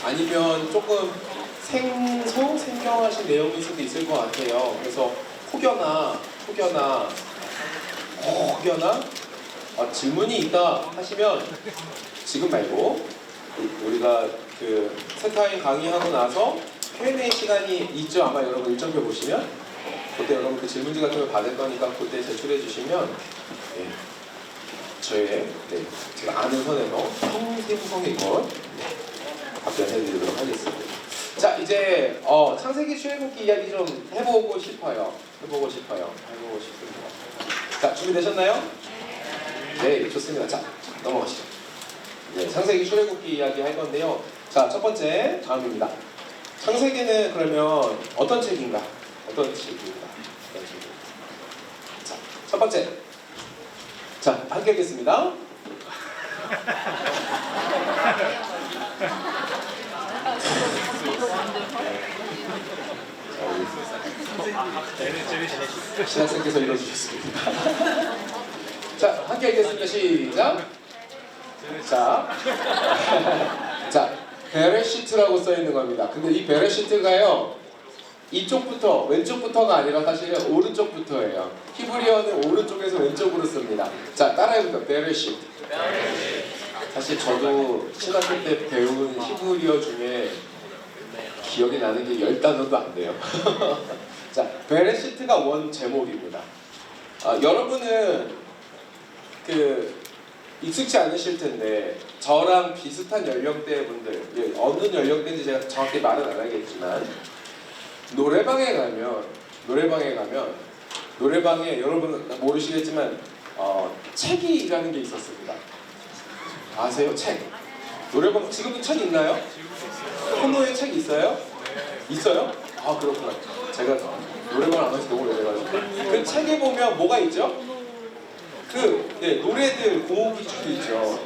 아니면 조금 생경하신 내용일 수도 있을 것 같아요. 그래서 혹여나 질문이 있다 하시면 지금 말고 우리가 그 세타임 강의하고 나서 Q&A 시간이 있죠. 아마 여러분 일정표 보시면 그때 여러분 그 질문지 같은 걸 받을 거니까 그때 제출해 주시면 제가 아는 선에서 성심성의껏 답변해 드리도록 하겠습니다. 자, 이제 창세기 출애굽기 이야기 좀 해보고 싶습니다. 자, 준비되셨나요? 네, 좋습니다. 자, 넘어가시죠. 네, 창세기 출애굽기 이야기 할 건데요. 자, 첫 번째 다음입니다. 창세기는 그러면 어떤 책인가? 자, 첫 번째. 자, 함께 하겠습니다. 신학생께서 읽어주셨습니다. 자, 함께 하겠습니다. 시작. 자, 베레시트라고 써 있는 겁니다. 근데 이 베레시트가요, 이쪽부터 왼쪽부터가 아니라 사실은 오른쪽부터예요. 히브리어는 오른쪽에서 왼쪽으로 씁니다. 자, 따라해볼게요. 베레시트. 사실 저도 신학교 때 배운 히브리어 중에 기억이 나는 게 10단어도 안 돼요. 자, 베레시트가 원 제목입니다. 여러분은 익숙치 않으실 텐데 저랑 비슷한 연령대 분들, 어느 연령대인지 제가 정확히 말은 안 하겠지만 노래방에 가면 여러분 모르시겠지만 책이라는 게 있었습니다. 아세요? 책. 노래방 지금도 책 있나요? 코너에 책 있어요? 있어요? 아, 그렇구나. 제가 노래방을 안 가서 너무 오래돼가지고 그 책에 보면 뭐가 있죠? 노래들 고음기주도 있죠.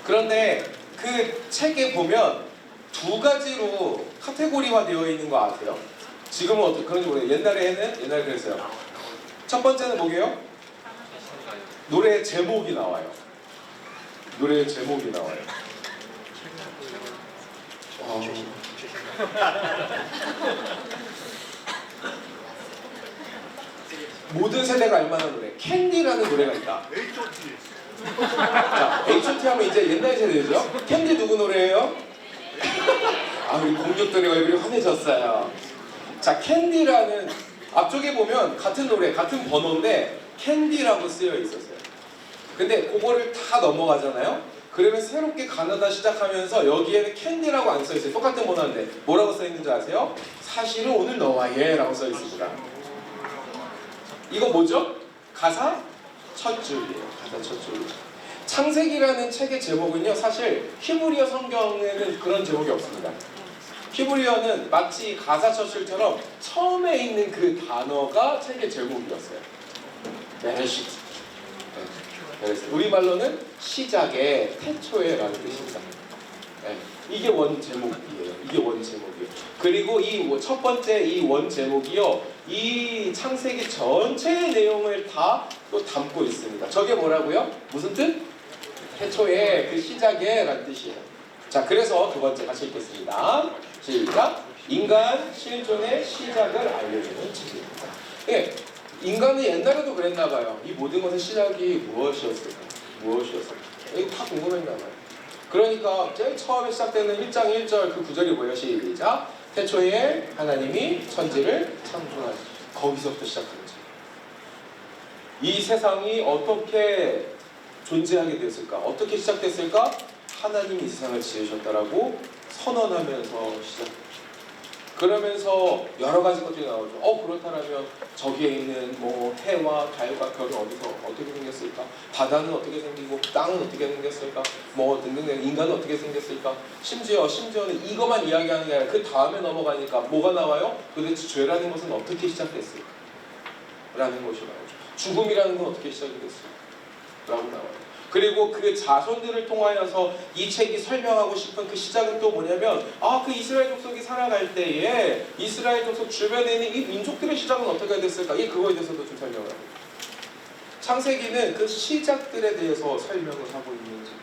그런데 그 책에 보면 두 가지로 카테고리화 되어 있는 거 아세요? 지금은 어떻게 그런지 모르겠어요. 옛날에 그랬어요. 첫 번째는 뭐게요? 노래 제목이 나와요. 모든 세대가 알만한 노래 캔디라는 노래가 있다. 자, H.O.T 하면 이제 옛날 세대죠. 캔디 누구 노래예요? 우리 공격들의 얼굴이 환해졌어요. 자, 캔디라는 앞쪽에 보면 같은 노래 같은 번호인데 캔디라고 쓰여 있었어요. 근데 그거를 다 넘어가잖아요. 그러면 새롭게 가나다 시작하면서 여기에는 캔디라고 안 써 있어요. 똑같은 번호인데 뭐라고 써 있는지 아세요? 사실은 오늘 너와 얘라고 써 있습니다. 이거 뭐죠? 가사 첫 줄이에요. 창세기라는 책의 제목은요, 사실 히브리어 성경에는 그런 제목이 없습니다. 히브리어는 마치 가사 첫 줄처럼 처음에 있는 그 단어가 책의 제목이었어요. 베레시트. 우리말로는 시작에, 태초에 라는 뜻입니다. 이게 원 제목이에요. 그리고 이 첫 번째 이 원 제목이요, 이 창세기 전체의 내용을 다 또 담고 있습니다. 저게 뭐라고요? 무슨 뜻? 태초에, 그 시작에 라는 뜻이에요. 자, 그래서 두 번째 같이 읽겠습니다. 시작. 인간 실존의 시작을 알려주는 책입니다. 인간은 옛날에도 그랬나봐요. 이 모든 것의 시작이 무엇이었을까? 이거 다 궁금했나봐요. 그러니까 제일 처음에 시작되는 1장 1절 그 구절이 뭐예요? 시작. 태초에 하나님이 천지를 창조하시고, 거기서부터 시작하는 거죠. 이 세상이 어떻게 존재하게 됐을까? 어떻게 시작됐을까? 하나님이 이 세상을 지으셨다라고 선언하면서 시작합니다. 그러면서 여러 가지 것들이 나오죠. 그렇다면 저기에 있는 해와 달과 별은 어떻게 생겼을까? 바다는 어떻게 생기고 땅은 어떻게 생겼을까? 등등 인간은 어떻게 생겼을까? 심지어는 이것만 이야기하는 게 아니라 그 다음에 넘어가니까 뭐가 나와요? 도대체 죄라는 것은 어떻게 시작됐을까? 라는 것이 나오죠. 죽음이라는 건 어떻게 시작이 됐을까? 라고 나와요. 그리고 그 자손들을 통하여서 이 책이 설명하고 싶은 그 시작은 또 뭐냐면 그 이스라엘 족속이 살아갈 때에 이스라엘 족속 주변에 있는 이 민족들의 시작은 어떻게 됐을까? 그거에 대해서도 좀 설명을 합니다. 창세기는 그 시작들에 대해서 설명을 하고 있는 책.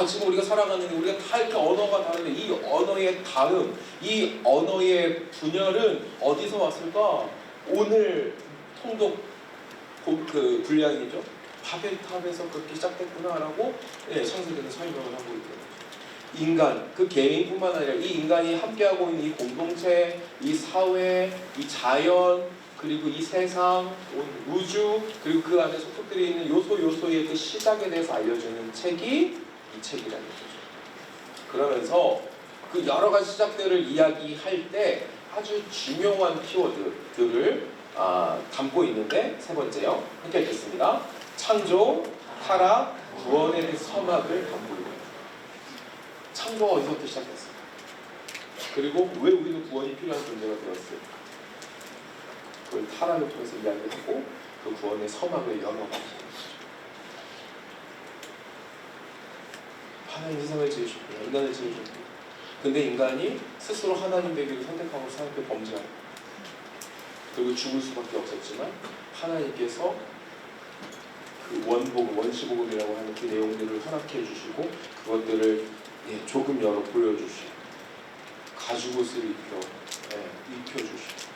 지금 우리가 살아가는 우리가 다 이렇게 언어가 다른데 이 언어의 다음, 이 언어의 분열은 어디서 왔을까? 오늘 통독 그 분량이죠. 바벨탑에서 그렇게 시작됐구나라고 창세기는 설명을 하고 있거든요. 인간, 그 개인뿐만 아니라 이 인간이 함께하고 있는 이 공동체, 이 사회, 이 자연, 그리고 이 세상, 우주, 그리고 그 안에 속속들이 있는 요소의 그 시작에 대해서 알려주는 책이 이 책이라는 거죠. 그러면서 그 여러 가지 시작들을 이야기할 때 아주 중요한 키워드들을 담고 있는데, 세 번째요. 함께 읽겠습니다. 창조, 타락, 구원의 그 서막을 담고 있는. 창조가 어디서부터 시작됐어요? 그리고 왜 우리는 구원이 필요한 존재가 되었어요? 그걸 타락을 통해서 이야기하고 그 구원의 서막을 열어가는 거죠. 하나님 세상을 지으셨고 인간을 지으셨고, 근데 인간이 스스로 하나님 되기를 선택하고 사람께 범죄하고, 그리고 죽을 수밖에 없었지만 하나님께서 그 원시복음이라고 하는 그 내용들을 허락해 주시고 그것들을 조금 열어 보여주시고 가죽옷을 입혀주시고,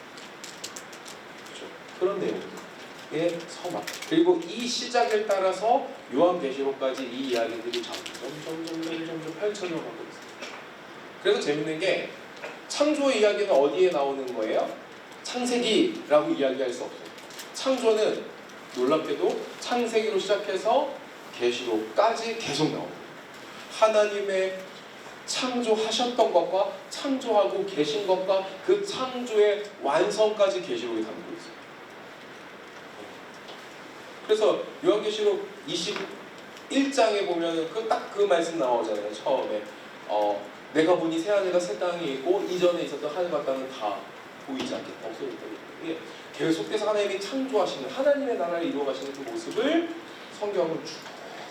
그렇죠? 그런 내용들의 서막. 그리고 이 시작을 따라서 요한계시록까지 이 이야기들이 점점 펼쳐져 가고 있습니다. 그래서 재밌는 게 창조 이야기는 어디에 나오는 거예요? 창세기라고 이야기할 수 없어요. 창조는 놀랍게도 창세기로 시작해서 계시록까지 계속 나옵니다. 하나님의 창조하셨던 것과 창조하고 계신 것과 그 창조의 완성까지 계시록이 담고 있어요. 그래서 요한계시록 21장에 보면 딱 그 말씀 나오잖아요. 처음에 내가 보니 새하늘과 새 땅이 있고 이전에 있었던 하늘과 땅은 다 보이지 않겠다, 없어졌다. 계속해서 하나님이 창조하시는, 하나님의 나라를 이루어가시는 그 모습을 성경은 쭉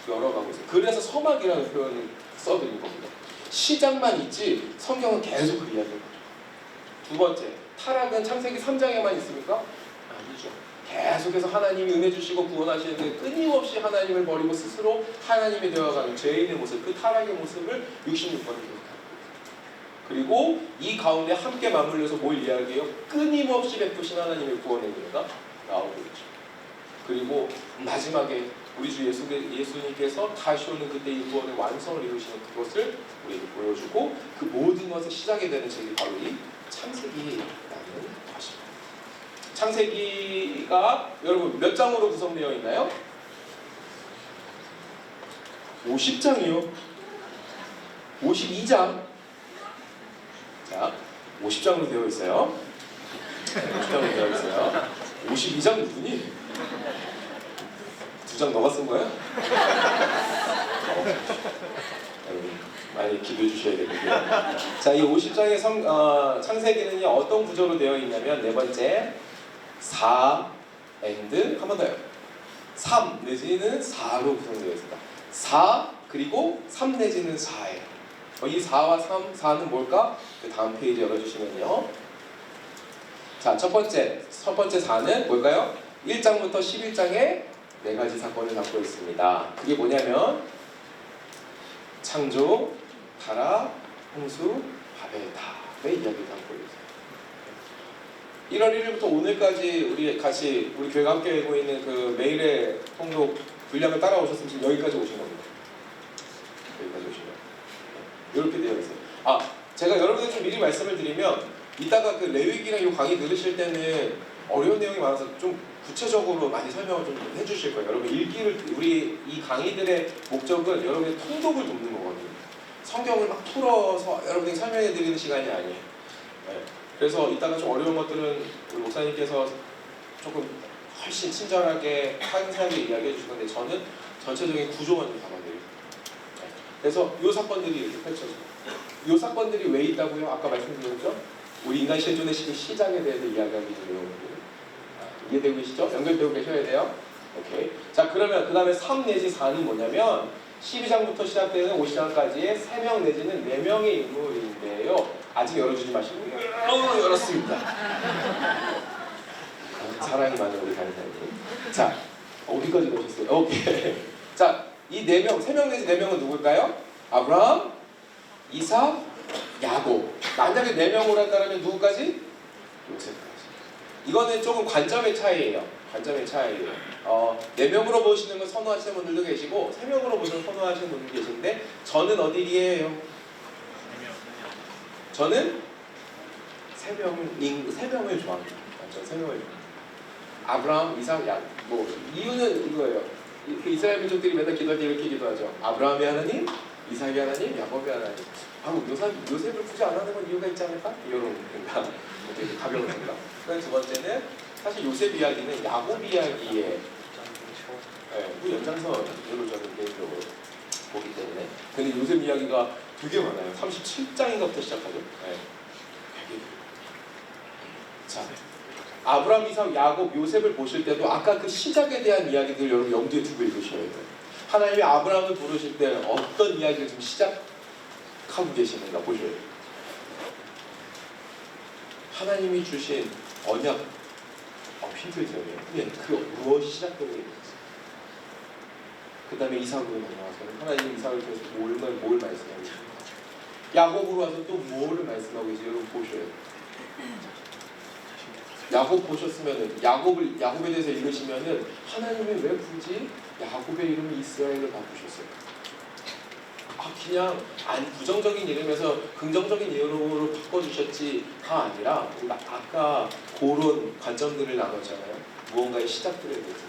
열어가고 있어요. 그래서 서막이라는 표현을 써드린 겁니다. 시작만 있지 성경은 계속 그 이야기를 하죠. 두 번째, 타락은 창세기 3장에만 있습니까? 아니죠. 계속해서 하나님이 은혜 주시고 구원하시는데 끊임없이 하나님을 버리고 스스로 하나님이 되어가는 죄인의 모습, 그 타락의 모습을 66번을 기록합니다. 그리고 이 가운데 함께 맞물려서 뭘 이야기해요? 끊임없이 베푸신 하나님의 구원의 은혜가 나오고 있죠. 그리고 마지막에 우리 주 예수님께서 다시 오는 그때 이 구원의 완성을 이루시는 그것을 우리에게 보여주고, 그 모든 것의 시작이 되는 책이 바로 이 창세기라는 것입니다. 창세기가 여러분 몇 장으로 구성되어 있나요? 50장이요. 52장. 자, 50장으로 되어 있어요. 50장으로 되어 있어요. 52장 누구니? 2장 너가 쓴 거야? 많이 기도해 주셔야 되겠고요. 자, 이 50장의 창세기는요, 어떤 구조로 되어 있냐면, 네 번째 4 and 한 번 더요. 3 내지는 4로 구성되어 있습니다. 4 그리고 3 내지는 4예요. 이 4와 3, 4는 뭘까? 그 다음 페이지 열어주시면요. 자, 첫 번째 4는 뭘까요? 1장부터 11장에 4가지 사건을 담고 있습니다. 그게 뭐냐면 창조, 타락, 홍수, 바벨탑의 이야기를 담고 있어요. 1월 1일부터 오늘까지 우리 교회가 함께 하고 있는 그 매일의 통독 분량을 따라오셨으면 지금 여기까지 오신 겁니다. 여기까지 오신 거예요. 이렇게 되어 있어요. 제가 여러분들 좀 미리 말씀을 드리면, 이따가 그 레위기랑 이 강의 들으실 때는 어려운 내용이 많아서 좀 구체적으로 많이 설명을 좀 해주실 거예요. 여러분 우리 이 강의들의 목적은 여러분의 통독을 돕는 거거든요. 성경을 막 풀어서 여러분에게 설명해 드리는 시간이 아니에요. 그래서 이따가 좀 어려운 것들은 우리 목사님께서 조금 훨씬 친절하게 상세하게 이야기해 주실 건데, 저는 전체적인 구조만 좀 담아드려요. 그래서 이 사건들이 이렇게 펼쳐져요. 이 사건들이 왜 있다고요? 아까 말씀드렸죠? 우리 인간 실존의 시작에 대해서 이야기하기 위해요. 이해되고 계시죠? 연결되고 계셔야 돼요. 오케이. 자, 그러면 그 다음에 3 내지 4는 뭐냐면 12장부터 시작되는 50장까지의 3명 내지는 4명의 인물인데요. 아직 열어주지 마시고 열었습니다. 사랑이 많은 우리 강사님. 자, 어디까지 보셨어요? 오케이. 자, 이 네 명, 세 명 내지 네 명은 누굴까요? 아브라함, 이삭, 야곱. 만약에 네 명으로 한다면 누구까지? 요셉까지. 이거는 조금 관점의 차이예요. 관점의 차이예요. 네 명으로 보시는 걸 선호하시는 분들도 계시고 세 명으로 보시는 걸 선호하시는 분들도 계신데 저는 어디리에요? 저는 세 명을 좋아합니다. 저는 세 명을 좋아합니다. 아브라함, 이삭, 야곱. 뭐 이유는 이거예요. 그 이스라엘 민족들이 맨날 기도할 때 이렇게 기도하죠. 아브라함의 하나님, 이삭의 하나님, 야곱의 하나님. 요셉을 굳이 안 하는 건 이유가 있지 않을까? 이런 생각. 되게 가벼운 생각. 두 번째는 사실 요셉 이야기는 야곱 이야기의 연장선으로 저는 개인적으로 보기 때문에. 근데 요셉 이야기가 되게 많아요. 37장인가부터 시작하죠. 자, 아브라함, 이삭, 야곱, 요셉을 보실 때도 아까 그 시작에 대한 이야기들 여러분 염두에 두고 읽으셔야 돼요. 하나님이 아브라함을 부르실 때 어떤 이야기를 지금 시작하고 계시는가 보셔야 돼요. 하나님이 주신 언약, 힌트를 드려요. 그 무엇이 시작되고 있는지. 그 다음에 이삭으로 넘어와서는 하나님이 이삭을 통해서 뭘 말씀하고 계십니까? 야곱으로 와서 또 뭐를 말씀하고 계신지 여러분 보셔야 돼요. 야곱 보셨으면은 야곱에 대해서 읽으시면은 하나님이 왜 굳이 야곱의 이름을 이스라엘로 바꾸셨을까? 그냥 부정적인 이름에서 긍정적인 이름으로 바꿔주셨지가 아니라 우리가 아까 그런 관점들을 나눴잖아요. 무언가의 시작들에 대해서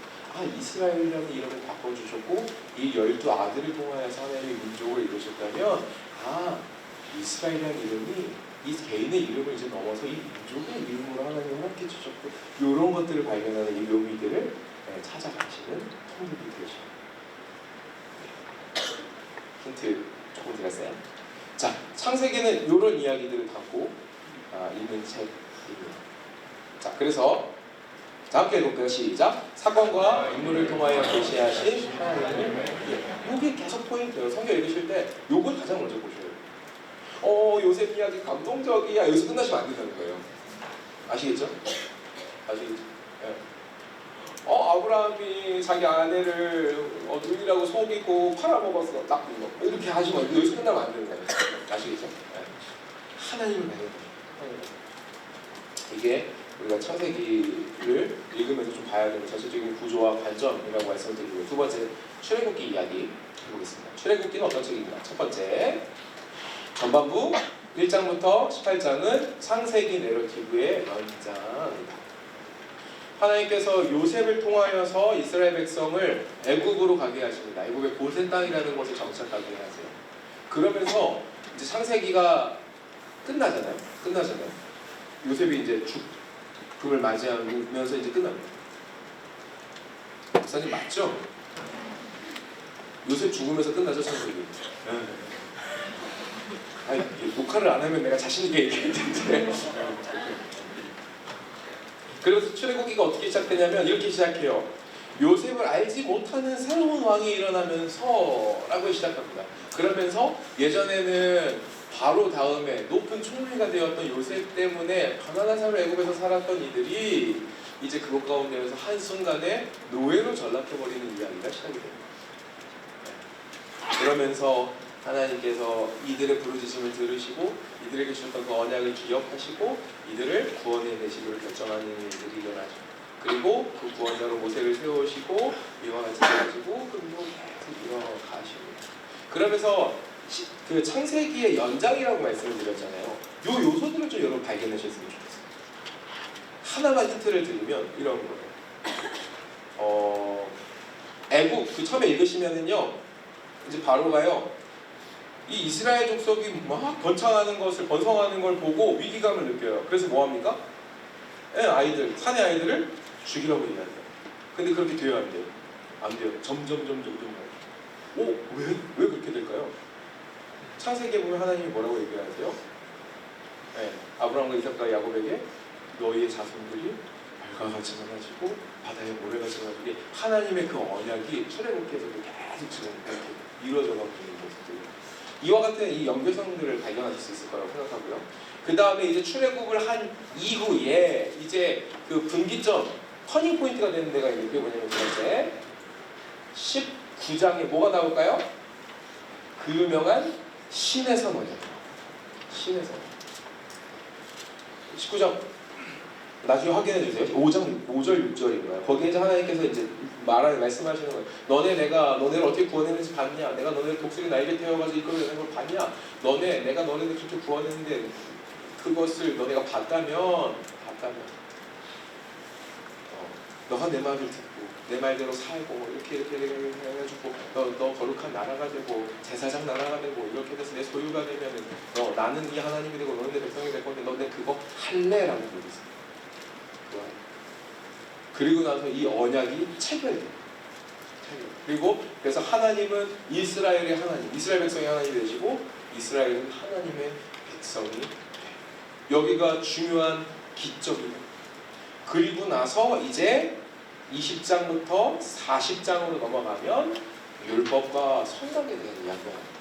이스라엘이라는 이름을 바꿔주셨고 이 12아들을 통하여서 하나님의 민족을 이루셨다면 이스라엘이라는 이름이 이 개인의 이름을 이제 넘어서 이 민족의 이름으로 하나님이 허락해 주셨고 이런 것들을 발견하는 이 묘미들을 찾아가시는 통독이 되십니다. 힌트 조금 드렸어요. 자, 창세기는 이런 이야기들을 담고 있는 책입니다. 자, 그래서 함께 읽을까요? 시작. 사건과 인물을 통하여 계시하신 하나님을 이게 계속 포인트예요. 성경 읽으실 때 이걸 가장 먼저 보셔야 돼요. 요셉 이야기 감동적이야. 여기서 끝나시면 안 된다는 거예요. 아시겠죠? 아브라함이 자기 아내를 누이라고 속이고 팔아먹었어. 나쁜 거. 이렇게 하시면 여기서 끝나면 안 되는 거예요. 아시겠죠? 하나님을 봐야 돼요. 이게 우리가 창세기를 읽으면서 좀 봐야 되는 전체적인 구조와 관점이라고 말씀을 드리고요. 두 번째, 출애굽기 이야기 해보겠습니다. 출애굽기는 어떤 책입니까? 첫 번째, 전반부 1장부터 18장은 창세기 내러티브의 연장입니다. 하나님께서 요셉을 통하여서 이스라엘 백성을 애굽으로 가게 하십니다. 애굽의 고센 땅이라는 곳에 정착하게 하세요. 그러면서 이제 창세기가 끝나잖아요. 요셉이 이제 죽음을 맞이하면서 이제 끝납니다. 목사님 맞죠? 요셉 죽으면서 끝나죠, 창세기. 녹화를 안 하면 내가 자신 있게 얘기할 텐데. 그래서 출애굽기가 어떻게 시작되냐면 이렇게 시작해요. 요셉을 알지 못하는 새로운 왕이 일어나면서라고 시작합니다. 그러면서 예전에는 바로 다음에 높은 총리가 되었던 요셉 때문에 가난한 삶을 애굽에서 살았던 이들이 이제 그것 가운데에서 한순간에 노예로 전락해버리는 이야기가 시작이 됩니다. 그러면서 하나님께서 이들의 부르짖음을 들으시고 이들에게 주셨던 그 언약을 기억하시고 이들을 구원해내시기로 결정하는 일들이 일어나죠. 그리고 그 구원자로 모세를 세우시고 이와 같이 해가지고 그리고 계속 이어가십니다. 그러면서 그 창세기의 연장이라고 말씀을 드렸잖아요. 요 요소들을 좀 여러분 발견하셨으면 좋겠어요. 하나만 힌트를 드리면 이런 거예요. 애국 그 처음에 읽으시면은요 이제 바로 가요. 이 이스라엘 족속이 막 번성하는 걸 보고 위기감을 느껴요. 그래서 뭐 합니까? 산의 아이들을 죽이라고 얘기해요. 근데 그렇게 돼야 안 돼요. 안 돼요. 점점 가요. 왜 그렇게 될까요? 창세기에 보면 하나님이 뭐라고 얘기하세요? 아브라함과 이삭과 야곱에게 너희의 자손들이 별과 같이 많아지고 바다의 모래같이 많아지고 하나님의 그 언약이 출애굽기에서도 계속 지금 이렇게 이루어져가고 있는 모습들. 이와 같은 이 연결성들을 발견하실 수 있을 거라고 생각하고요. 그 다음에 이제 출애굽을 한 이후에 이제 그 분기점 터닝 포인트가 되는 데가 있는데 그게 뭐냐면 두 번째 9장에 뭐가 나올까요? 그 유명한 신의 선언이에요. 신의 선언. 19장 나중에 확인해 주세요. 5장 5절 6절인가요? 거기에 이제 하나님께서 이제 말씀하시는 거예요. 너네를 어떻게 구원했는지 봤냐? 내가 너네를 독수리 날개 태워가지고 이끌어내는 걸 봤냐? 내가 너네를 그렇게 구원했는데 그것을 너네가 봤다면 너가 내 말을 듣고 내 말대로 살고 이렇게 해가지고 너 거룩한 나라가 되고 제사장 나라가 되고 이렇게 돼서 내 소유가 되면은 나는 네 하나님이 되고 너는 내 백성이 될 건데 너네 그거 할래라고 그러겠어요. 그리고 나서 이 언약이 체결돼요. 그리고 그래서 하나님은 이스라엘의 하나님, 이스라엘 백성의 하나님이 되시고 이스라엘은 하나님의 백성이 돼요. 여기가 중요한 기적이에요. 그리고 나서 이제 20장부터 40장으로 넘어가면 율법과 성막에 대한 이야기가 나옵니다.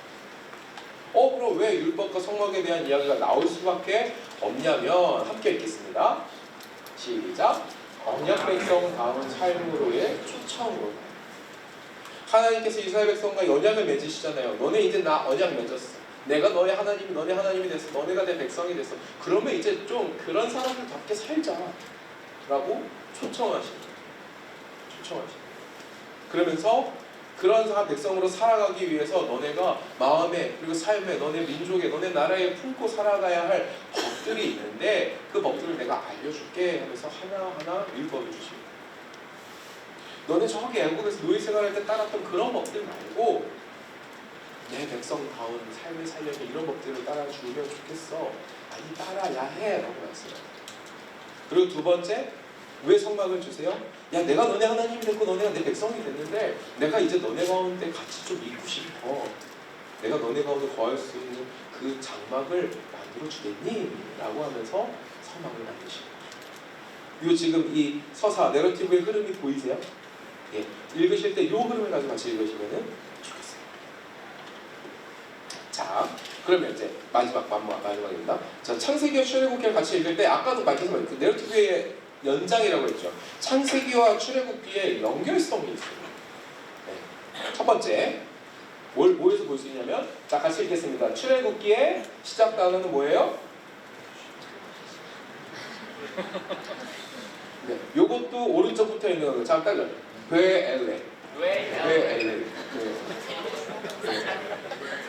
그럼 왜 율법과 성막에 대한 이야기가 나올 수밖에 없냐면 함께 읽겠습니다. 시작. 언약 백성다운 삶으로의 초청으로. 하나님께서 이스라엘 백성과 언약을 맺으시잖아요. 너네 이제 나 언약 맺었어. 내가 너의 하나님이 너네 하나님이 됐어. 너네가 내 백성이 됐어. 그러면 이제 좀 그런 사람들답게 살자 라고 초청하십니다. 그러면서 그런 백성으로 살아가기 위해서 너네가 마음에 그리고 삶에 너네 민족에 너네 나라에 품고 살아가야 할 법들이 있는데 그 법들을 내가 알려줄게 하면서 하나하나 율법을 주십니다. 너네 저기 애국에서 노예 생활할 때 따랐던 그런 법들 말고 내 백성다운 삶을 살려면 이런 법들을 따라주면 좋겠어. 아니 따라야 해 라고 말씀해요. 그리고 두 번째, 왜 성막을 주세요? 야 내가 너네 하나님이 됐고 너네가 내 백성이 됐는데 내가 이제 너네 가운데 같이 좀 있고 싶어. 내가 너네 가운데 거할 수 있는 그 장막을 만들어 주겠니? 라고 하면서 성막을 만드십니다. 이 지금 이 서사 내러티브의 흐름이 보이세요? 예, 읽으실 때 이 흐름을 가지고 같이 읽으시면 좋겠어요. 자, 그러면 이제 마지막입니다. 자, 창세기와 출애굽기를 같이 읽을 때 아까도 말씀드린 그 내러티브의 연장이라고 했죠. 창세기와 출애굽기의 연결성이 있어요. 네. 첫 번째, 뭐에서 볼 수 있냐면, 자 같이 읽겠습니다. 출애굽기의 시작 단어는 뭐예요? 네, 요것도 오른쪽부터 있는 거예요. 자, 따져. 베엘레.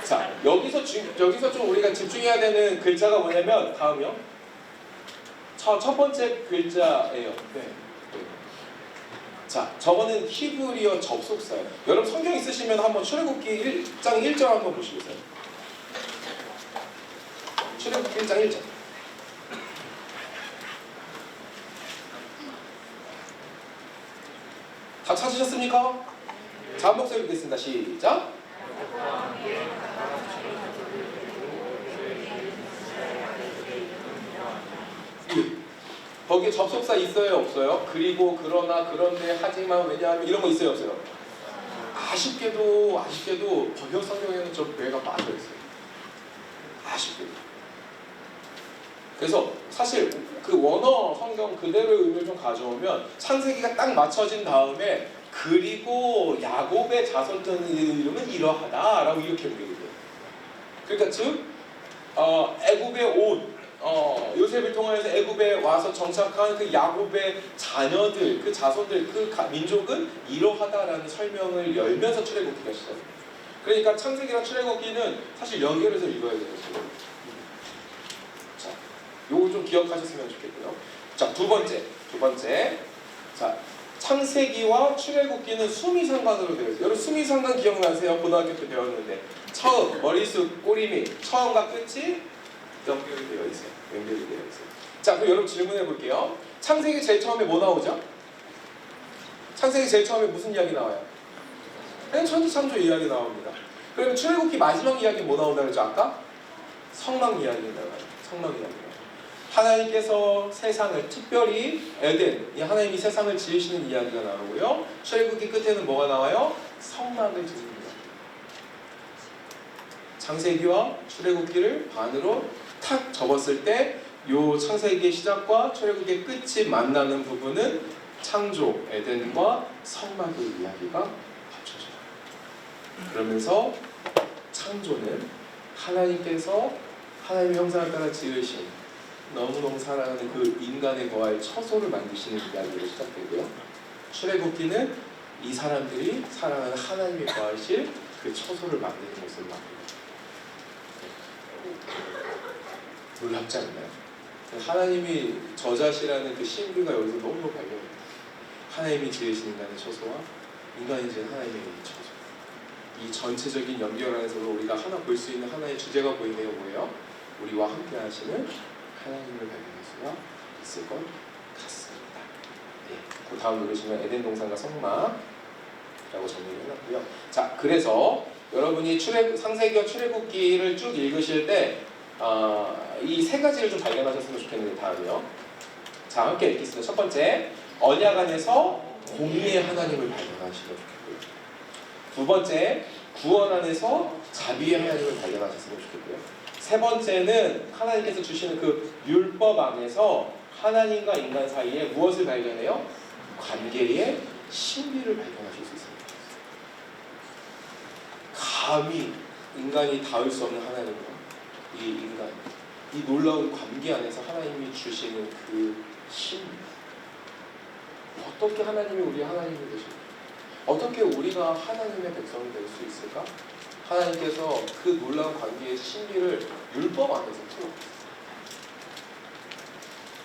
자, 여기서 좀 우리가 집중해야 되는 글자가 뭐냐면 다음이요. 첫 번째 글자예요. 네. 자, 저거는 히브리어 접속사예요. 여러분 성경 있으시면 한번 출애굽기 1장 1절 한번 보시겠어요? 출애굽기 1장 1절. 다 찾으셨습니까? 자, 한 목소리 읽겠습니다. 시작. 거기에 접속사 있어요 없어요? 그리고 그러나 그런데 하지만 왜냐하면 이런 거 있어요 없어요? 아쉽게도 번역 성경에는 저 왜가 빠져있어요. 아쉽게도. 그래서 사실 그 원어 성경 그대로의 의미를 좀 가져오면 창세기가 딱 맞춰진 다음에 그리고 야곱의 자손들 이름은 이러하다라고 이렇게 부르거든요. 그러니까 즉 애굽의 옷 요셉을 통해서 애굽에 와서 정착한 그 야곱의 자녀들, 그 자손들, 그 민족은 이러하다라는 설명을 열면서 출애굽기가 시작합니다. 그러니까 창세기랑 출애굽기는 사실 연결해서 읽어야 되거든요. 자, 요거 좀 기억하셨으면 좋겠고요. 자, 두 번째. 자, 창세기와 출애굽기는 수미상관으로 되어 있어요. 여러분 수미상관 기억나세요? 고등학교 때 배웠는데 처음, 머리숱, 꼬리밑, 처음과 끝이 연결이 되어 있어요. 자, 그럼 여러분 질문해 볼게요. 창세기 제일 처음에 뭐 나오죠? 창세기 제일 처음에 무슨 이야기 나와요? 천지창조 이야기 나옵니다. 그러면 출애굽기 마지막 이야기 뭐 나온다 그랬죠? 아까? 성막 이야기 나와요. 성막 이야기. 하나님께서 세상을 특별히 에덴, 하나님이 세상을 지으시는 이야기가 나오고요. 출애굽기 끝에는 뭐가 나와요? 성막을 지는 이야기. 창세기와 출애굽기를 반으로 탁 접었을 때 요 창세기의 시작과 출애굽기의 끝이 만나는 부분은 창조, 에덴과 성막의 이야기가 합쳐져요. 그러면서 창조는 하나님께서 하나님의 형상을 따라 지으신 너무너무 사랑하는 그 인간에 거할 처소를 만드시는 이야기로 시작되고요. 출애굽기는 이 사람들이 사랑하는 하나님이 거하실 그 처소를 만드는 모습을 만듭니다. 놀랍지 않나요? 하나님이 저자시라는 그 신비가 여기서 너무 발견됩니다. 하나님이 지으신 인간의 처소와 인간이 지은 하나님의 처소, 이 전체적인 연결 안에서도 우리가 하나 볼 수 있는 하나의 주제가 보이네요. 뭐예요? 우리와 함께 하시는 하나님을 발견할 수가 있을 것 같습니다. 네, 그 다음 누르시면 에덴 동산과 성막이라고 정리를 해놨고요. 자, 그래서 여러분이 창세기와 출애굽기를 쭉 읽으실 때 이 세 가지를 좀 발견하셨으면 좋겠는데, 다음이요. 자, 함께 읽겠습니다. 첫 번째, 언약 안에서 공의의 하나님을 발견하시면 좋겠고요. 두 번째, 구원 안에서 자비의 하나님을 발견하셨으면 좋겠고요. 세 번째는 하나님께서 주시는 그 율법 안에서 하나님과 인간 사이에 무엇을 발견해요? 관계의 신비를 발견하실 수 있습니다. 감히 인간이 닿을 수 없는 하나님과 이 인간, 이 놀라운 관계 안에서 하나님이 주시는 그 신비, 어떻게 하나님이 우리 하나님이 되실까? 어떻게 우리가 하나님의 백성이 될 수 있을까? 하나님께서 그 놀라운 관계의 신비를 율법 안에서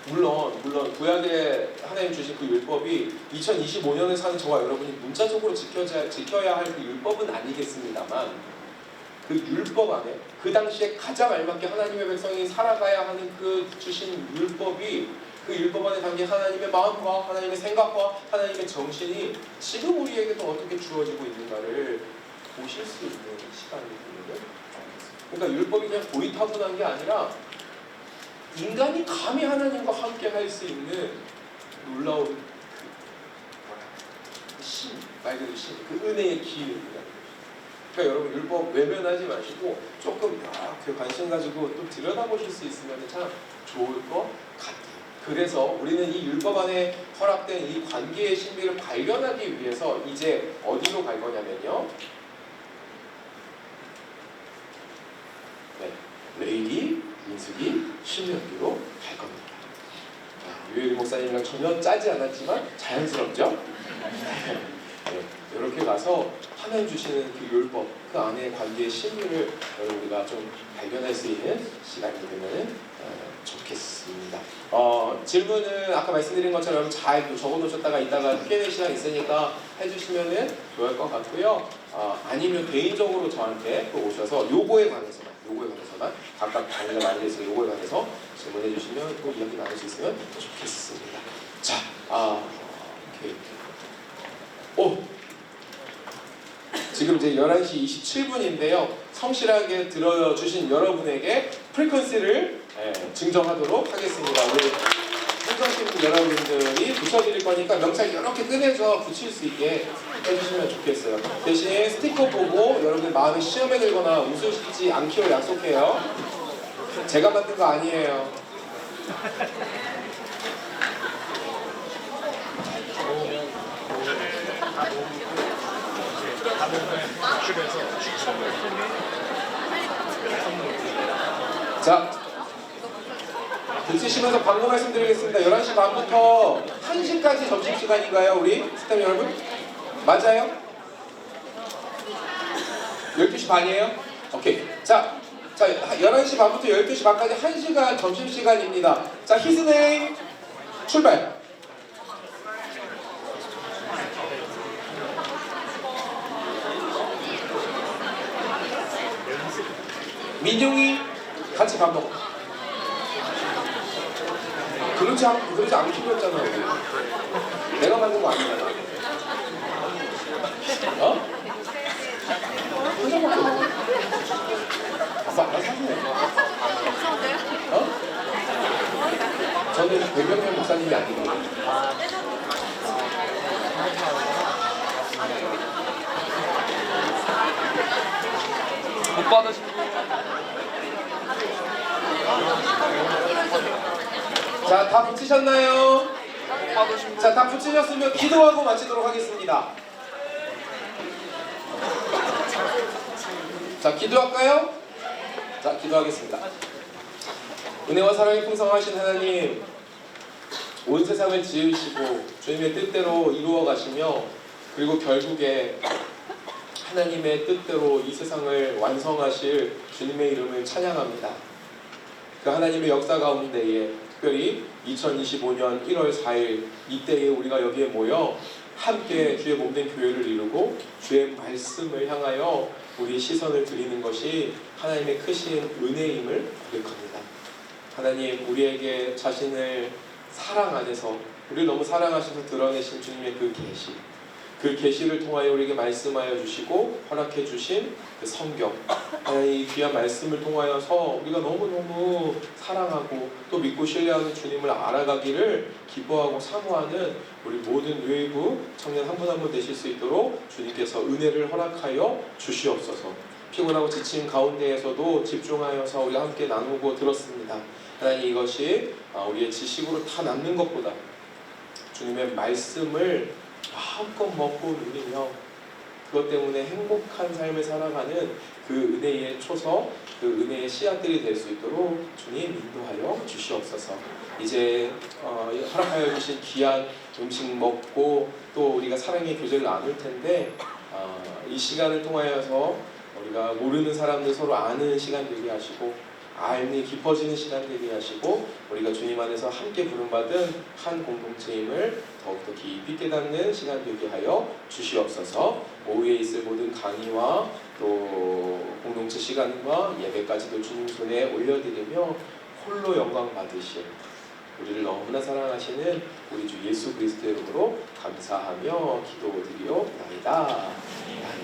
풀어놨어요. 물론 구약에 하나님 주신 그 율법이 2025년을 사는 저와 여러분이 문자적으로 지켜야 할 그 율법은 아니겠습니다만, 그 율법 안에 그 당시에 가장 알맞게 하나님의 백성이 살아가야 하는 그 주신 율법이, 그 율법 안에 담긴 하나님의 마음과 하나님의 생각과 하나님의 정신이 지금 우리에게도 어떻게 주어지고 있는가를 보실 수 있는 시간이 되는. 그러니까 율법이 그냥 고리타분한 게 아니라 인간이 감히 하나님과 함께 할 수 있는 놀라운 신, 말 그대로 신, 그 은혜의 기회입니다. 그러니까 여러분, 율법 외면하지 마시고 조금 이렇게 관심 가지고 또 들여다보실 수 있으면 참 좋을 것 같아요. 그래서 우리는 이 율법 안에 허락된 이 관계의 신비를 발견하기 위해서 이제 어디로 갈 거냐면요, 레위기, 민수기, 신명기로 갈 겁니다. 유혜리 목사님이랑 전혀 짜지 않았지만 자연스럽죠? 네, 이렇게 가서 하나님 주시는 그 율법, 그 안에 관계의 신비를 우리가 좀 발견할 수 있는 시간이 되면 좋겠습니다. 질문은 아까 말씀드린 것처럼 잘 적어놓으셨다가 이따가 Q&A 시간 있으니까 해주시면 좋을 것 같고요. 아니면 개인적으로 저한테 또 오셔서 요거에 관해서만 각각 강의가 많이 돼서 요거에 관해서 질문해 주시면 또 이야기 나눌 수 있으면 좋겠습니다. 자, 오케이. 지금 이제 11시 27분인데요. 성실하게 들어주신 여러분에게 프리퀀시를 증정하도록 하겠습니다. 우리 성전팀 여러분들이 붙여드릴 거니까 명찰 이렇게 꺼내서 붙일 수 있게 해주시면 좋겠어요. 대신 스티커 보고 여러분 마음에 시험에 들거나 웃으시지 않기로 약속해요. 제가 만든 거 아니에요. 자, 붙이시면서 광고 말씀드리겠습니다. 11시 반부터 1시까지 점심시간인가요, 우리 스태프 여러분? 맞아요? 12시 반이에요? 오케이. 자, 11시 반부터 12시 반까지 1시간 점심시간입니다. 자, 히스네임 출발! 민용이 같이 밥 먹어. 그렇지 않게 필요했잖아. 내가 만든 거 아니잖아. 혼자 먹어. 아빠 사주네. 저는 백병현 목사님이 아니고. 못 받으신 분. 자, 다 붙이셨나요? 못 받으신 분. 자, 다 붙이셨으면 기도하고 마치도록 하겠습니다. 자, 기도할까요? 자, 기도하겠습니다. 은혜와 사랑이 풍성하신 하나님, 온 세상을 지으시고 주님의 뜻대로 이루어 가시며, 그리고 결국에 하나님의 뜻대로 이 세상을 완성하실 주님의 이름을 찬양합니다. 그 하나님의 역사 가운데에 특별히 2025년 1월 4일 이때에 우리가 여기에 모여 함께 주의 몸된 교회를 이루고 주의 말씀을 향하여 우리 시선을 드리는 것이 하나님의 크신 은혜임을 고백합니다. 하나님, 우리에게 자신을 사랑 안에서 우리를 너무 사랑하셔서 드러내신 주님의 그 계시, 그 계시를 통하여 우리에게 말씀하여 주시고 허락해 주신 그 성경, 하나님 이 귀한 말씀을 통하여서 우리가 너무너무 사랑하고 또 믿고 신뢰하는 주님을 알아가기를 기뻐하고 사모하는 우리 모든 외부 청년 한 분 한 분 되실 수 있도록 주님께서 은혜를 허락하여 주시옵소서. 피곤하고 지친 가운데에서도 집중하여서 우리가 함께 나누고 들었습니다. 하나님, 이것이 우리의 지식으로 다 남는 것보다 주님의 말씀을 마음껏 먹고 누리며 그것 때문에 행복한 삶을 살아가는 그 은혜의 초서, 그 은혜의 씨앗들이 될 수 있도록 주님 인도하여 주시옵소서. 이제 허락하여 주신 귀한 음식 먹고 또 우리가 사랑의 교제를 나눌 텐데, 이 시간을 통하여서 우리가 모르는 사람들 서로 아는 시간 되게 하시고 알미 깊어지는 시간 되게 하시고 우리가 주님 안에서 함께 부름받은 한 공동체임을 더욱더 깊이 깨닫는 시간 되게 하여 주시옵소서. 오후에 있을 모든 강의와 또 공동체 시간과 예배까지도 주님 손에 올려드리며 홀로 영광 받으신 우리를 너무나 사랑하시는 우리 주 예수 그리스도의 이름으로 감사하며 기도드리옵나이다.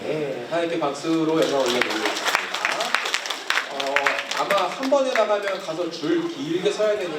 아멘. 하나님께 박수로 영광 올려드리겠습니다. 아마 한 번에 나가면 가서 줄 길게 서야 되니까